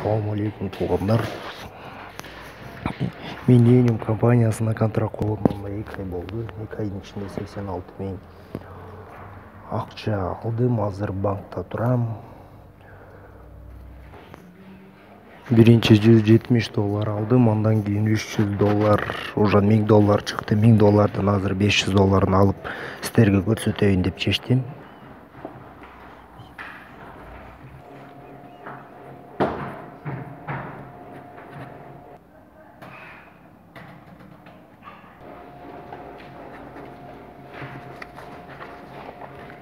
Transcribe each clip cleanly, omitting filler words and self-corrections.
Assalamu alaikum туугандар. Millennium компаниясына контракт болгондо 2 ай болду. 2 айдын ичинде 86 000 акча алдым. Азыр банкта турам. Биринчи $170 алдым, андан кийин $300, уже $1000 чыкты. $1000 азыр $500 алып сиздерге көрсөтөйүн деп чечтим.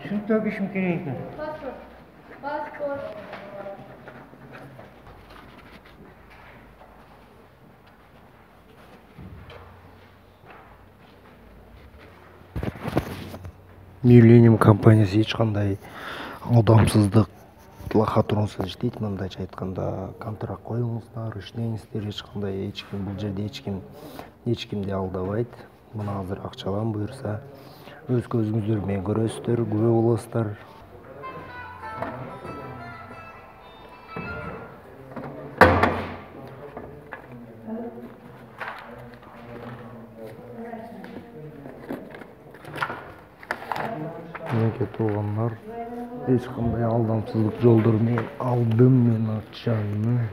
Şunu töküşüm gerekiyor. Pasport. Millennium компаниясы эч кандай алдамсыздыкла катурунсуз иштейт. Мындайча айтканда, контракт коюңуздар, иштеңиздер, эч кандай бул жерде эч кимди алдабайт. Мына азыр акчалан буюрса, өз көзүңүздөр менен көрөсүздөр, күбө болосуздар. Меники туугандар, эч кандай алдамсыздык жолдор менен алдым мен акчаны.